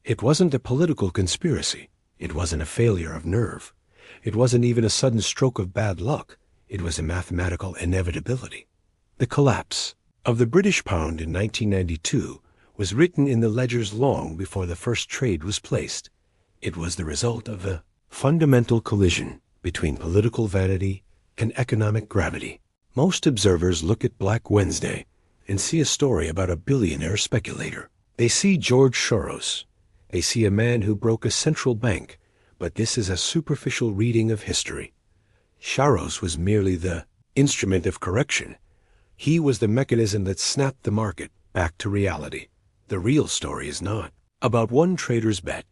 It wasn't a political conspiracy. It wasn't a failure of nerve. It wasn't even a sudden stroke of bad luck. It was a mathematical inevitability. The collapse of the British pound in 1992 was written in the ledgers long before the first trade was placed. It was the result of a fundamental collision between political vanity and economic gravity. Most observers look at Black Wednesday and see a story about a billionaire speculator. They see George Soros. They see a man who broke a central bank, but this is a superficial reading of history. Soros was merely the instrument of correction. He was the mechanism that snapped the market back to reality. The real story is not about one trader's bet.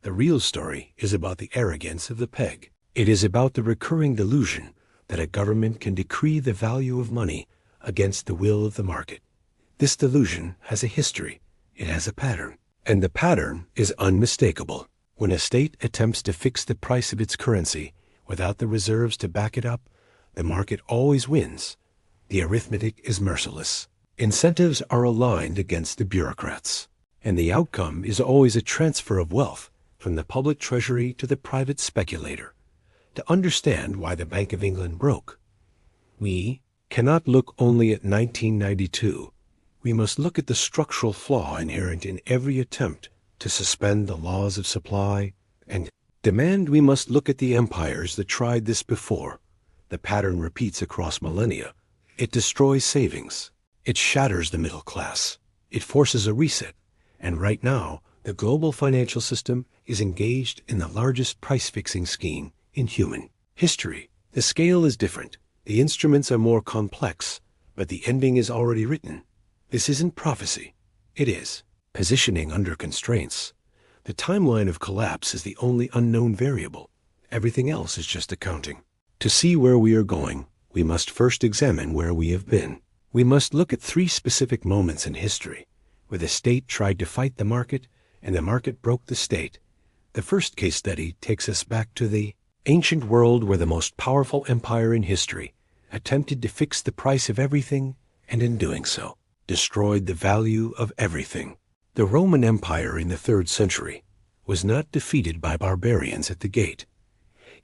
The real story is about the arrogance of the peg. It is about the recurring delusion that a government can decree the value of money against the will of the market. This delusion has a history. It has a pattern. And the pattern is unmistakable. When a state attempts to fix the price of its currency without the reserves to back it up, the market always wins. The arithmetic is merciless. Incentives are aligned against the bureaucrats, and the outcome is always a transfer of wealth from the public treasury to the private speculator. To understand why the Bank of England broke, we cannot look only at 1992. We must look at the structural flaw inherent in every attempt to suspend the laws of supply and demand. We must look at the empires that tried this before. The pattern repeats across millennia. It destroys savings. It shatters the middle class. It forces a reset. And right now, the global financial system is engaged in the largest price-fixing scheme in human history. The scale is different. The instruments are more complex, but the ending is already written. This isn't prophecy. It is positioning under constraints. The timeline of collapse is the only unknown variable. Everything else is just accounting. To see where we are going, we must first examine where we have been. We must look at 3 specific moments in history where the state tried to fight the market and the market broke the state. The first case study takes us back to the ancient world where the most powerful empire in history attempted to fix the price of everything and in doing so destroyed the value of everything. The Roman Empire in the 3rd century was not defeated by barbarians at the gate.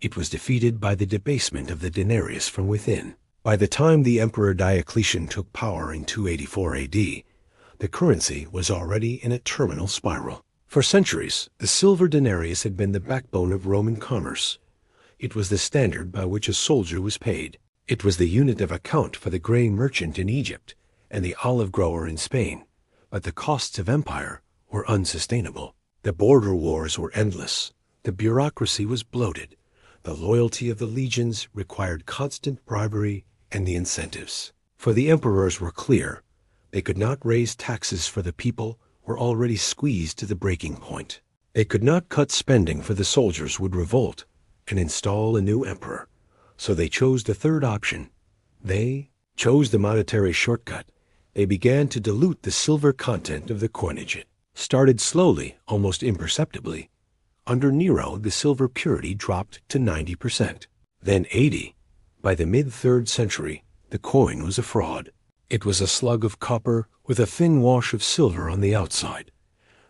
It was defeated by the debasement of the denarius from within. By the time the Emperor Diocletian took power in 284 AD, the currency was already in a terminal spiral. For centuries, the silver denarius had been the backbone of Roman commerce. It was the standard by which a soldier was paid. It was the unit of account for the grain merchant in Egypt and the olive grower in Spain. But the costs of empire were unsustainable. The border wars were endless. The bureaucracy was bloated. The loyalty of the legions required constant bribery and the incentives. For the emperors were clear. They could not raise taxes, for the people were already squeezed to the breaking point. They could not cut spending, for the soldiers would revolt and install a new emperor. So they chose the third option. They chose the monetary shortcut. They began to dilute the silver content of the coinage. It started slowly, almost imperceptibly. Under Nero, the silver purity dropped to 90%, then 80%. By the mid-3rd century, the coin was a fraud. It was a slug of copper with a thin wash of silver on the outside.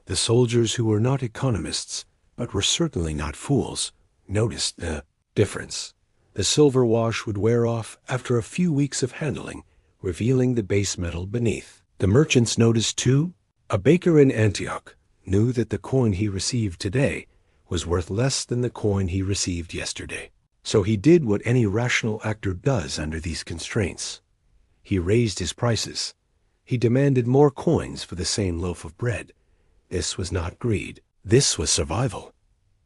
The soldiers, who were not economists, but were certainly not fools, noticed the difference. The silver wash would wear off after a few weeks of handling, revealing the base metal beneath. The merchants noticed too. A baker in Antioch knew that the coin he received today was worth less than the coin he received yesterday. So he did what any rational actor does under these constraints. He raised his prices. He demanded more coins for the same loaf of bread. This was not greed. This was survival.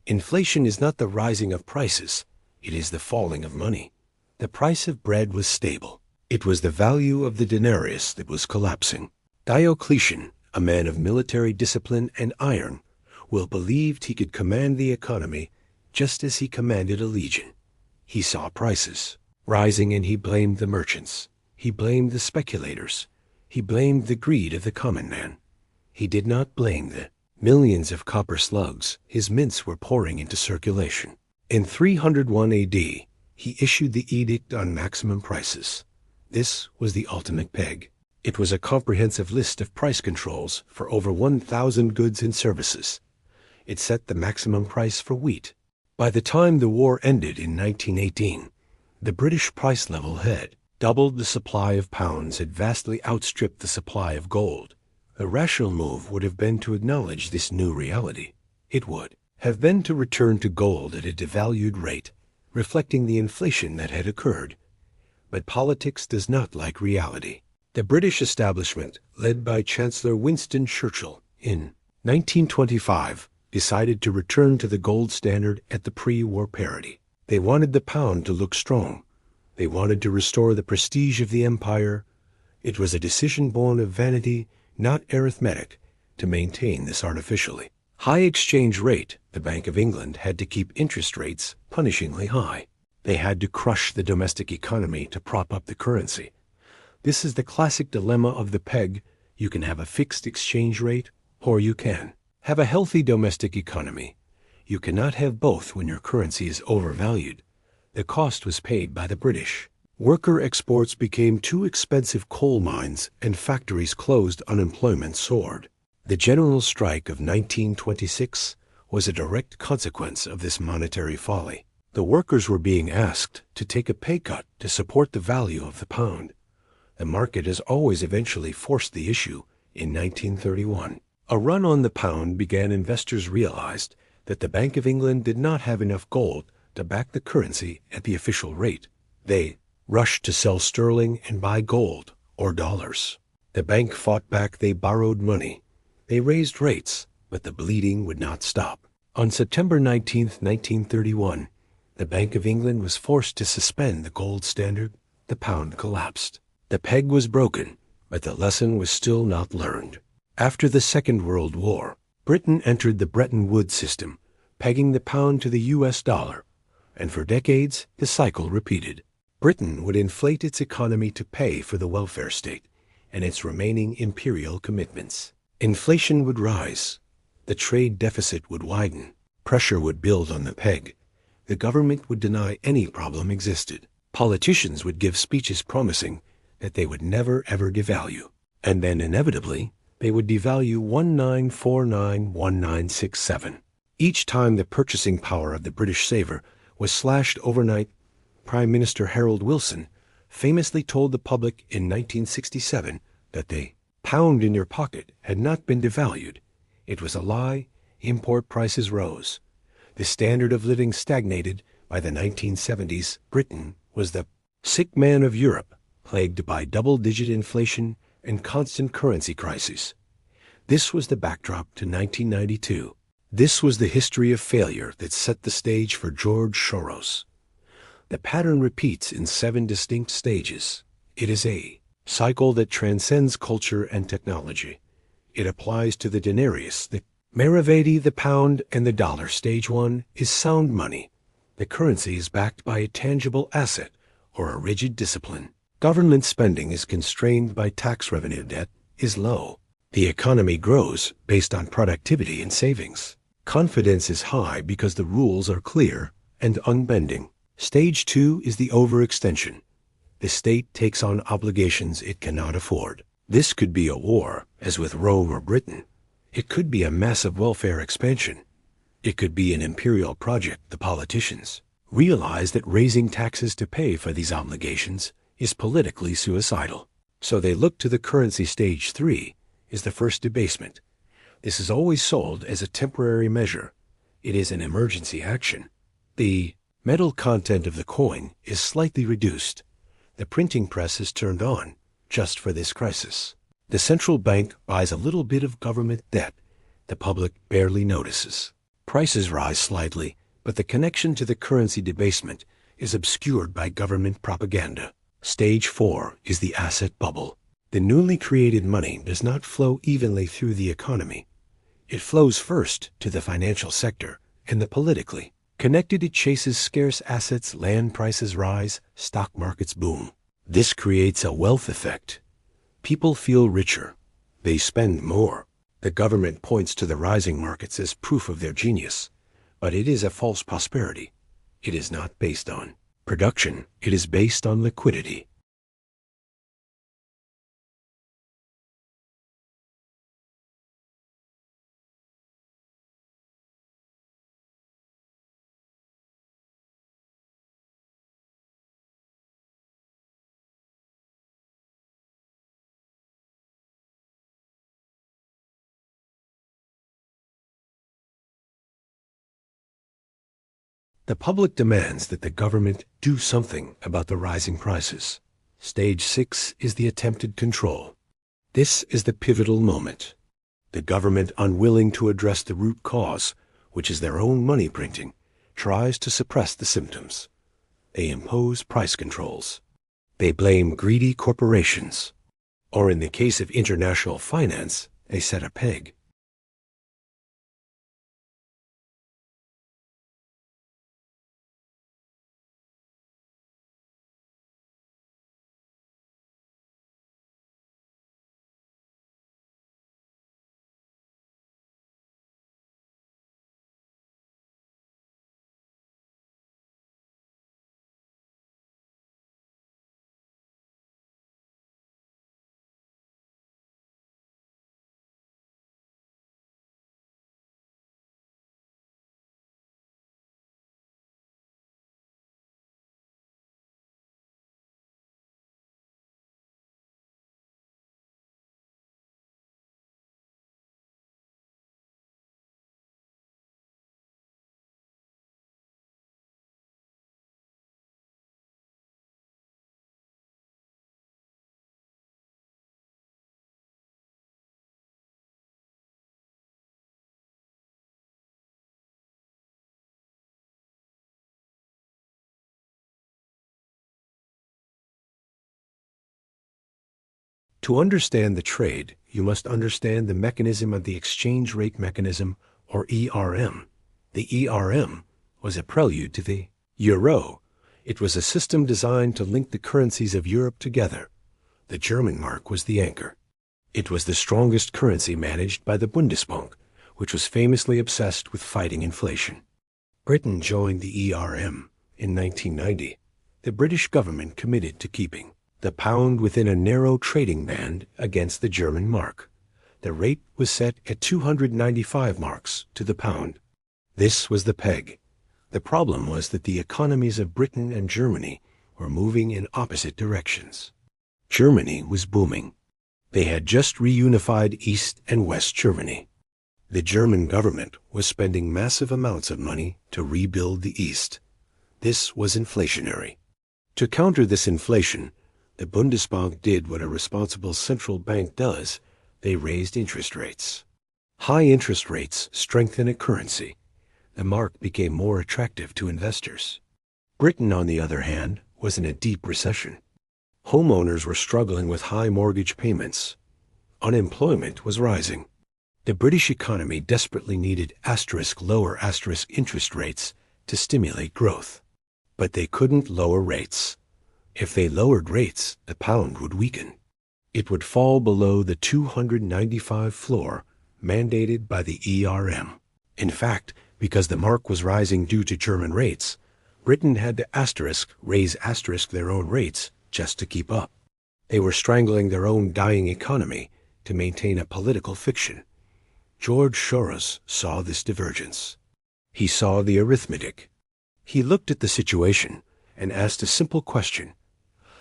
Inflation is not the rising of prices. It is the falling of money. The price of bread was stable. It was the value of the denarius that was collapsing. Diocletian, a man of military discipline and iron, believed he could command the economy just as he commanded a legion. He saw prices rising and he blamed the merchants. He blamed the speculators. He blamed the greed of the common man. He did not blame the millions of copper slugs his mints were pouring into circulation. In 301 AD, he issued the Edict on Maximum Prices. This was the ultimate peg. It was a comprehensive list of price controls for over 1,000 goods and services. It set the maximum price for wheat. By the time the war ended in 1918, the British price level had doubled. The supply of pounds had vastly outstripped the supply of gold. A rational move would have been to acknowledge this new reality. It would have been to return to gold at a devalued rate, reflecting the inflation that had occurred. But politics does not like reality. The British establishment, led by Chancellor Winston Churchill, in 1925, decided to return to the gold standard at the pre-war parity. They wanted the pound to look strong. They wanted to restore the prestige of the empire. It was a decision born of vanity, not arithmetic, to maintain this artificially high exchange rate. The Bank of England had to keep interest rates punishingly high. They had to crush the domestic economy to prop up the currency. This is the classic dilemma of the peg. You can have a fixed exchange rate, or you can have a healthy domestic economy. You cannot have both when your currency is overvalued. The cost was paid by the British. Worker exports became too expensive, coal mines and factories closed, unemployment soared. The general strike of 1926 was a direct consequence of this monetary folly. The workers were being asked to take a pay cut to support the value of the pound. The market has always eventually forced the issue. In 1931, a run on the pound began. Investors realized that the Bank of England did not have enough gold to back the currency at the official rate. They rushed to sell sterling and buy gold or dollars. The bank fought back. They borrowed money. They raised rates, but the bleeding would not stop. On September 19, 1931, the Bank of England was forced to suspend the gold standard. The pound collapsed. The peg was broken, but the lesson was still not learned. After the Second World War, Britain entered the Bretton Woods system, pegging the pound to the US dollar, and for decades the cycle repeated. Britain would inflate its economy to pay for the welfare state and its remaining imperial commitments. Inflation would rise. The trade deficit would widen. Pressure would build on the peg. The government would deny any problem existed. Politicians would give speeches promising that they would never ever devalue. And then inevitably, they would devalue 1949-1967. Each time the purchasing power of the British saver was slashed overnight. Prime Minister Harold Wilson famously told the public in 1967 that the pound in your pocket had not been devalued. It was a lie. Import prices rose. The standard of living stagnated. By the 1970s, Britain was the sick man of Europe, plagued by double-digit inflation and constant currency crises. This was the backdrop to 1992. This was the history of failure that set the stage for George Soros. The pattern repeats in 7 distinct stages. It is a cycle that transcends culture and technology. It applies to the denarius, the Maravedi, the pound, and the dollar. Stage 1 is sound money. The currency is backed by a tangible asset or a rigid discipline. Government spending is constrained by tax revenue. Debt is low. The economy grows based on productivity and savings. Confidence is high because the rules are clear and unbending. Stage 2 is the overextension. The state takes on obligations it cannot afford. This could be a war, as with Rome or Britain. It could be a massive welfare expansion. It could be an imperial project. The politicians realize that raising taxes to pay for these obligations is politically suicidal. So they look to the currency. Stage 3 is the first debasement. This is always sold as a temporary measure. It is an emergency action. The metal content of the coin is slightly reduced. The printing press is turned on just for this crisis. The central bank buys a little bit of government debt. The public barely notices. Prices rise slightly, but the connection to the currency debasement is obscured by government propaganda. Stage 4 is the asset bubble. The newly created money does not flow evenly through the economy. It flows first to the financial sector and the politically connected. It chases scarce assets. Land prices rise, stock markets boom. This creates a wealth effect. People feel richer. They spend more. The government points to the rising markets as proof of their genius. But it is a false prosperity. It is not based on production. It is based on liquidity. The public demands that the government do something about the rising prices. Stage 6 is the attempted control. This is the pivotal moment. The government, unwilling to address the root cause, which is their own money printing, tries to suppress the symptoms. They impose price controls. They blame greedy corporations. Or in the case of international finance, they set a peg. To understand the trade, you must understand the mechanism of the exchange rate mechanism, or ERM. The ERM was a prelude to the euro. It was a system designed to link the currencies of Europe together. The German mark was the anchor. It was the strongest currency managed by the Bundesbank, which was famously obsessed with fighting inflation. Britain joined the ERM in 1990. The British government committed to keeping the pound within a narrow trading band against the German mark. The rate was set at 295 marks to the pound. This was the peg. The problem was that the economies of Britain and Germany were moving in opposite directions. Germany was booming. They had just reunified East and West Germany. The German government was spending massive amounts of money to rebuild the East. This was inflationary. To counter this inflation, the Bundesbank did what a responsible central bank does. They raised interest rates. High interest rates strengthen a currency. The mark became more attractive to investors. Britain, on the other hand, was in a deep recession. Homeowners were struggling with high mortgage payments. Unemployment was rising. The British economy desperately needed lower interest rates to stimulate growth. But they couldn't lower rates. If they lowered rates, the pound would weaken. It would fall below the 295 floor mandated by the ERM. In fact, because the mark was rising due to German rates, Britain had to raise their own rates just to keep up. They were strangling their own dying economy to maintain a political fiction. George Soros saw this divergence. He saw the arithmetic. He looked at the situation and asked a simple question.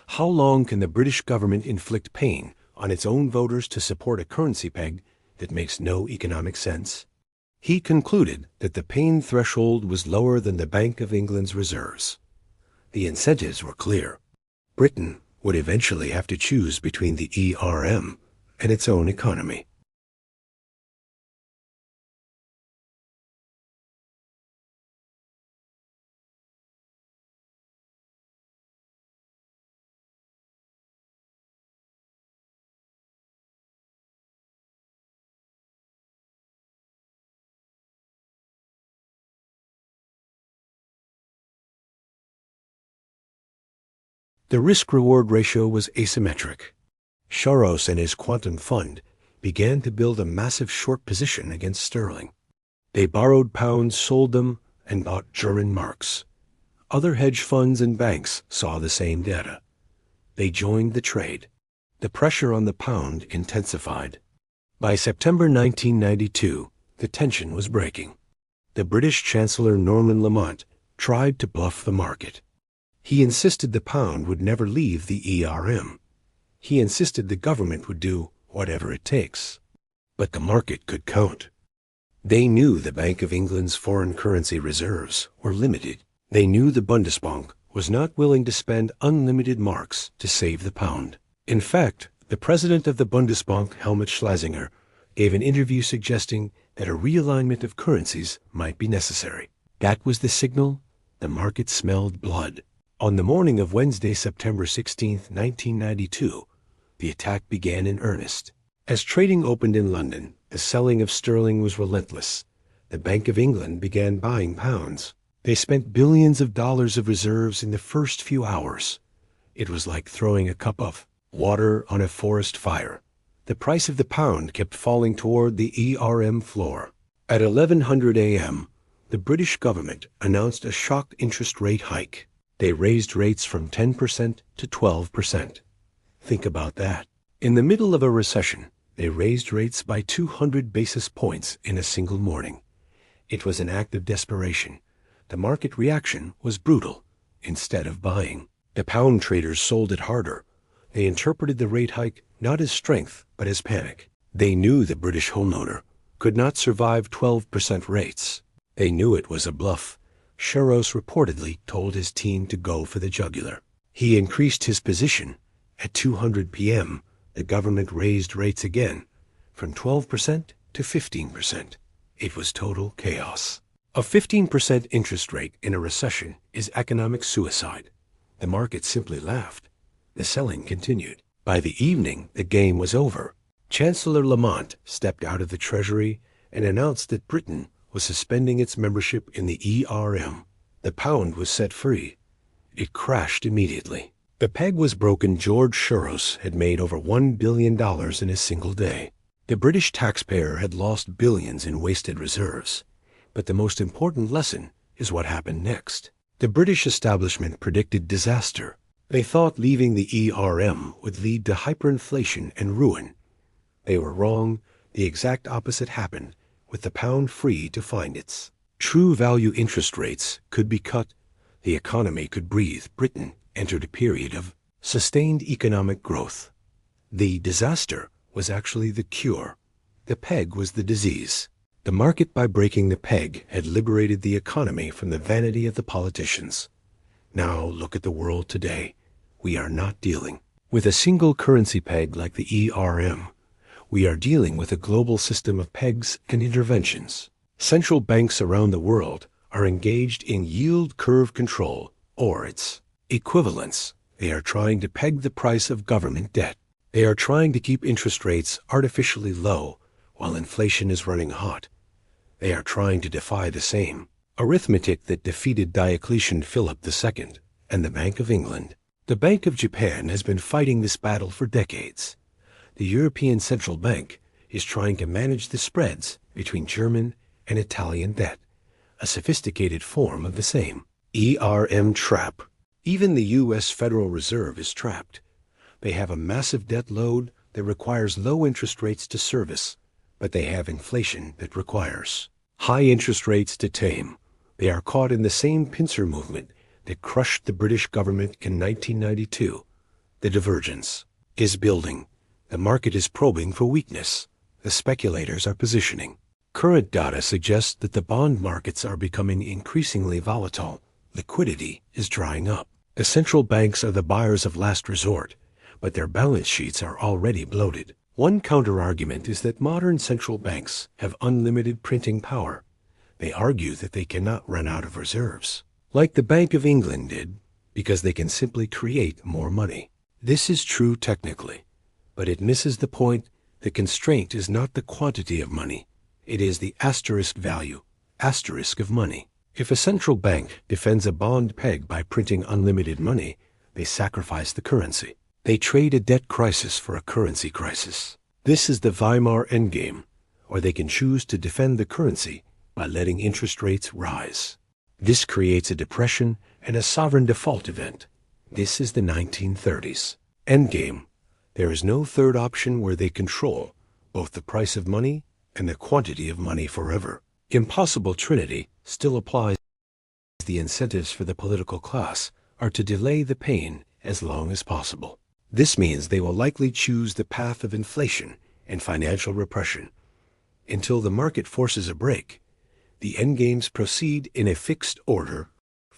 How long can the British government inflict pain on its own voters to support a currency peg that makes no economic sense? He concluded that the pain threshold was lower than the Bank of England's reserves. The incentives were clear. Britain would eventually have to choose between the ERM and its own economy. The risk-reward ratio was asymmetric. Soros and his quantum fund began to build a massive short position against sterling. They borrowed pounds, sold them, and bought German marks. Other hedge funds and banks saw the same data. They joined the trade. The pressure on the pound intensified. By September 1992, the tension was breaking. The British Chancellor Norman Lamont tried to bluff the market. He insisted the pound would never leave the ERM. He insisted the government would do whatever it takes. But the market could count. They knew the Bank of England's foreign currency reserves were limited. They knew the Bundesbank was not willing to spend unlimited marks to save the pound. In fact, the president of the Bundesbank, Helmut Schlesinger, gave an interview suggesting that a realignment of currencies might be necessary. That was the signal. The market smelled blood. On the morning of Wednesday, September 16, 1992, the attack began in earnest. As trading opened in London, the selling of sterling was relentless. The Bank of England began buying pounds. They spent billions of dollars of reserves in the first few hours. It was like throwing a cup of water on a forest fire. The price of the pound kept falling toward the ERM floor. At 1100 a.m., the British government announced a shock interest rate hike. They raised rates from 10% to 12%. Think about that. In the middle of a recession, they raised rates by 200 basis points in a single morning. It was an act of desperation. The market reaction was brutal. Instead of buying, the pound traders sold it harder. They interpreted the rate hike not as strength, but as panic. They knew the British homeowner could not survive 12% rates. They knew it was a bluff. Soros reportedly told his team to go for the jugular. He increased his position. At 200 p.m., the government raised rates again, from 12% to 15%. It was total chaos. A 15% interest rate in a recession is economic suicide. The market simply laughed. The selling continued. By the evening, the game was over. Chancellor Lamont stepped out of the Treasury and announced that Britain was suspending its membership in the ERM. The pound was set free. It crashed immediately. The peg was broken. George Soros had made over $1 billion in a single day. The British taxpayer had lost billions in wasted reserves. But the most important lesson is what happened next. The British establishment predicted disaster. They thought leaving the ERM would lead to hyperinflation and ruin. They were wrong. The exact opposite happened, with the pound free to find its true value. Interest rates could be cut. The economy could breathe. Britain entered a period of sustained economic growth. The disaster was actually the cure. The peg was the disease. The market, by breaking the peg, had liberated the economy from the vanity of the politicians. Now look at the world today. We are not dealing with a single currency peg like the ERM. We are dealing with a global system of pegs and interventions. Central banks around the world are engaged in yield curve control, or its equivalents. They are trying to peg the price of government debt. They are trying to keep interest rates artificially low while inflation is running hot. They are trying to defy the same arithmetic that defeated Diocletian Philip II and the Bank of England. The Bank of Japan has been fighting this battle for decades. The European Central Bank is trying to manage the spreads between German and Italian debt, a sophisticated form of the same ERM trap. Even the U.S. Federal Reserve is trapped. They have a massive debt load that requires low interest rates to service, but they have inflation that requires high interest rates to tame. They are caught in the same pincer movement that crushed the British government in 1992. The divergence is building. The market is probing for weakness. The speculators are positioning. Current data suggests that the bond markets are becoming increasingly volatile. Liquidity is drying up. The central banks are the buyers of last resort, but their balance sheets are already bloated. One counterargument is that modern central banks have unlimited printing power. They argue that they cannot run out of reserves, like the Bank of England did, because they can simply create more money. This is true technically, but it misses the point. The constraint is not the quantity of money. It is the asterisk value, asterisk of money. If a central bank defends a bond peg by printing unlimited money, they sacrifice the currency. They trade a debt crisis for a currency crisis. This is the Weimar endgame, or they can choose to defend the currency by letting interest rates rise. This creates a depression and a sovereign default event. This is the 1930s. Endgame. There is no third option where they control both the price of money and the quantity of money forever. Impossible trinity still applies. The incentives for the political class are to delay the pain as long as possible. This means they will likely choose the path of inflation and financial repression. Until the market forces a break, the endgames proceed in a fixed order.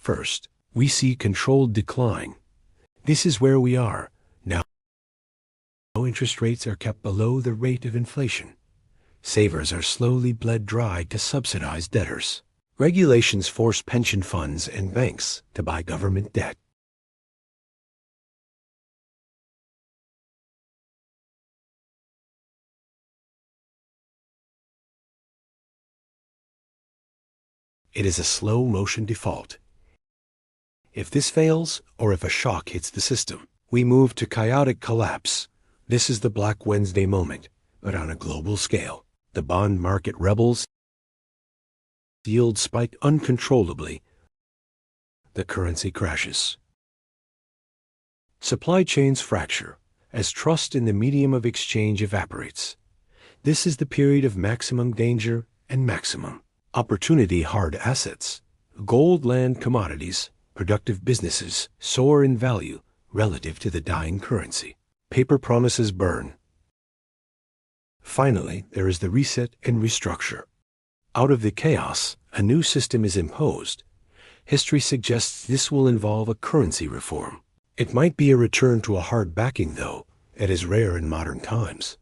First, we see controlled decline. This is where we are now. Interest rates are kept below the rate of inflation. Savers are slowly bled dry to subsidize debtors. Regulations force pension funds and banks to buy government debt. It is a slow-motion default. If this fails, or if a shock hits the system, we move to chaotic collapse. This is the Black Wednesday moment, but on a global scale. The bond market rebels. Yields spike uncontrollably. The currency crashes. Supply chains fracture as trust in the medium of exchange evaporates. This is the period of maximum danger and maximum opportunity. Hard assets, gold, land, commodities, productive businesses soar in value relative to the dying currency. Paper promises burn. Finally, there is the reset and restructure. Out of the chaos, a new system is imposed. History suggests this will involve a currency reform. It might be a return to a hard backing, though. It is rare in modern times.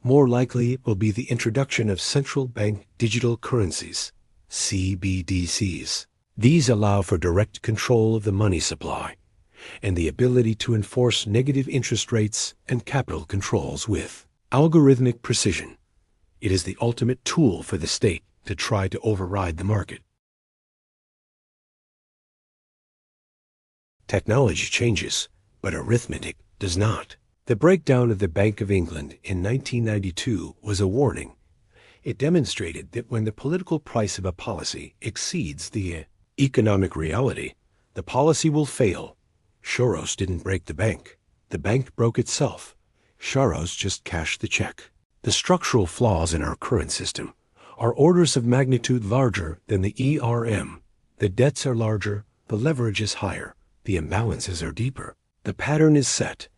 More likely, it will be the introduction of central bank digital currencies, CBDCs. These allow for direct control of the money supply and the ability to enforce negative interest rates and capital controls with algorithmic precision. It is the ultimate tool for the state to try to override the market. Technology changes, but arithmetic does not. The breakdown of the Bank of England in 1992 was a warning. It demonstrated that when the political price of a policy exceeds the economic reality, the policy will fail. Soros didn't break the bank broke itself. Soros just cashed the check. The structural flaws in our current system are orders of magnitude larger than the ERM. The debts are larger, the leverage is higher, the imbalances are deeper. The pattern is set.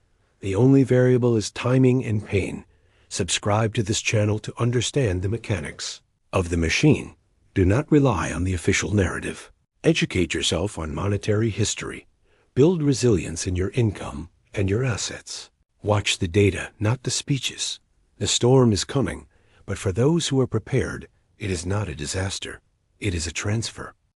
The only variable is timing and pain. Subscribe to this channel to understand the mechanics of the machine. Do not rely on the official narrative. Educate yourself on monetary history. Build resilience in your income and your assets. Watch the data, not the speeches. The storm is coming, but for those who are prepared, it is not a disaster. It is a transfer.